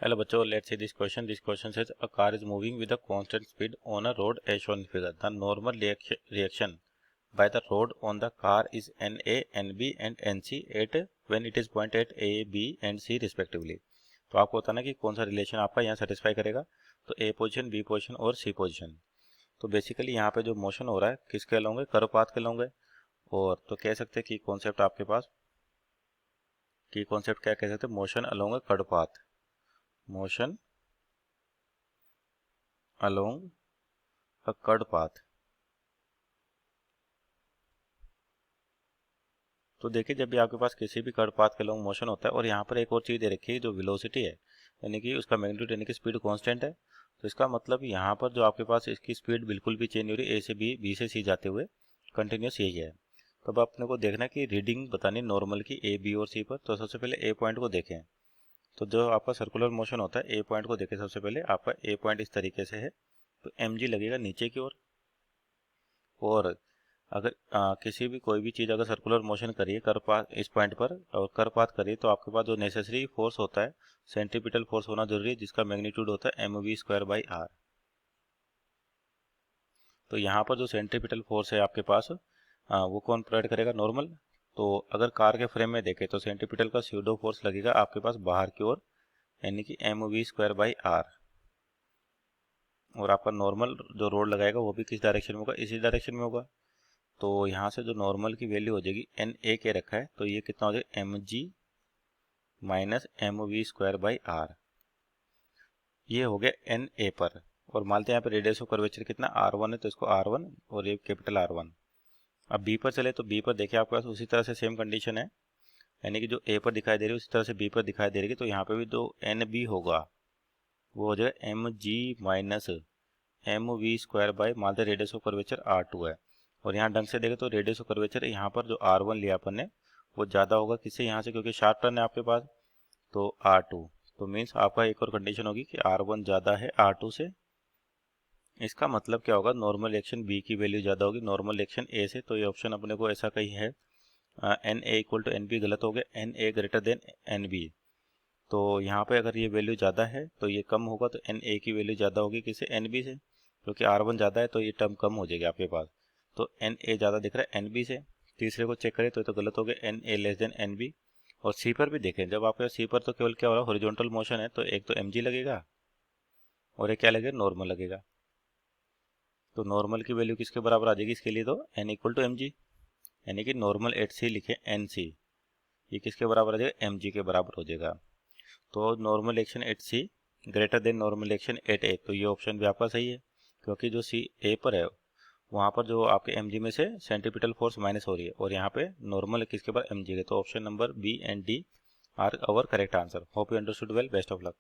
Hello बच्चों, let's see this question. This question says a car is moving with a constant speed on a road as shown in figure. The normal reaction by the road on the car is NA, NB and NC at when it is point at A, B and C respectively. तो आपको बताना कि कौन सा relation आपका यहाँ satisfy करेगा. तो A पोजीशन, B पोजीशन और C पोजीशन. तो बेसिकली यहाँ पे जो मोशन हो रहा है किसके अलोंग है, कर्व पाथ के अलोंग है. और तो कह सकते हैं कि कॉन्सेप्ट आपके पास की कॉन्सेप्ट क्या कह सकते हैं, मोशन अलोंग है curve path. Motion along a curved path. तो देखिए, जब भी आपके पास किसी भी कर्व पाथ के लॉन्ग मोशन होता है और यहाँ पर एक और चीज़ दे रखी है जो वेलोसिटी है, यानी कि उसका मैग्नीट्यूड यानी कि स्पीड कांस्टेंट है. तो इसका मतलब यहाँ पर जो आपके पास इसकी स्पीड बिल्कुल भी चेंज हो रही है, ए से बी, बी से सी जाते हुए कंटिन्यूस यही है. तो अब अपने को देखना कि रीडिंग बतानी नॉर्मल की ए, बी और सी पर. तो सबसे पहले ए पॉइंट को देखें. तो जो आपका सर्कुलर मोशन होता है, ए पॉइंट को देखें. सबसे पहले आपका ए पॉइंट इस तरीके से है, तो एम जी लगेगा नीचे की ओर. और अगर किसी भी कोई भी चीज़ अगर सर्कुलर मोशन करिए कर्व पाथ इस पॉइंट पर और कर्व पाथ करिए, तो आपके पास जो नेसेसरी फोर्स होता है सेंट्रीपिटल फोर्स होना जरूरी है, जिसका मैग्नीट्यूड होता है mv²/r. तो यहाँ पर जो सेंट्रीपिटल फोर्स है आपके पास वो कौन प्रोवाइड करेगा, नॉर्मल. तो अगर कार के फ्रेम में देखें तो सेंट्रीपिटल का स्यूडो फोर्स लगेगा आपके पास बाहर की ओर, यानी कि mv²/r. और आपका नॉर्मल जो रोड लगाएगा वो भी किस डायरेक्शन में होगा, इसी डायरेक्शन में होगा. तो यहाँ से जो नॉर्मल की वैल्यू हो जाएगी एन ए के रखा है, तो ये कितना हो जाएगा एम जी माइनस mv²/r. ये हो गया एन ए पर. और मानते हैं यहाँ पे रेडियस ऑफ कर्वेचर कितना r1 है, तो इसको r1 और ये कैपिटल R1. अब बी पर चले तो बी पर देखिए आपके पास उसी तरह से सेम कंडीशन है, यानी कि जो ए पर दिखाई दे रही है उसी तरह से बी पर दिखाई दे रही है. तो यहाँ पे भी जो एन बी होगा वो हो जाएगा एम जी माइनस mv², मानते रेडियस ऑफ कर्वेचर r2 है. और यहाँ ढंग से देखें तो रेडियस ऑफ कर्वेचर यहाँ पर जो r1 लिया अपन ने वो ज़्यादा होगा किससे, यहाँ से, क्योंकि शार्प टर्न है आपके पास, तो r2. तो मीन्स आपका एक और कंडीशन होगी कि r1 ज़्यादा है r2 से. इसका मतलब क्या होगा, नॉर्मल रिएक्शन b की वैल्यू ज़्यादा होगी नॉर्मल रिएक्शन a से. तो ये ऑप्शन अपने को ऐसा कहीं है. N A equal to N B गलत हो गया, N A greater than N B. तो यहाँ पे अगर ये वैल्यू ज़्यादा है तो ये कम होगा, तो एन ए की वैल्यू ज़्यादा होगी किससे, एन बी से. क्योंकि r1 ज़्यादा है तो ये टर्म कम हो जाएगी आपके पास. तो एन ए ज़्यादा दिख रहा है एन बी से. तीसरे को चेक करें तो गलत हो गया, N A less than N B. और सी पर भी देखें, जब आपके सी पर तो केवल क्या हो रहा है, हॉरिजॉन्टल मोशन है, तो एक तो एम जी लगेगा और एक क्या लगेगा, नॉर्मल लगेगा. तो नॉर्मल की वैल्यू किसके बराबर आ जाएगी इसके लिए, तो N equal to M G, यानी कि नॉर्मल एट सी लिखे एन सी, ये किसके बराबर आ जाएगा, एम जी के बराबर हो जाएगा. तो normal action at C greater than normal action at A. तो ये ऑप्शन भी आपका सही है, क्योंकि जो सी ए पर है वहाँ पर जो आपके एम जी में से सेंट्रीपिटल फोर्स माइनस हो रही है, और यहाँ पे नॉर्मल किसके पर, एम जी के. तो option number B and D are our correct answer. Hope you understood well. Best of luck.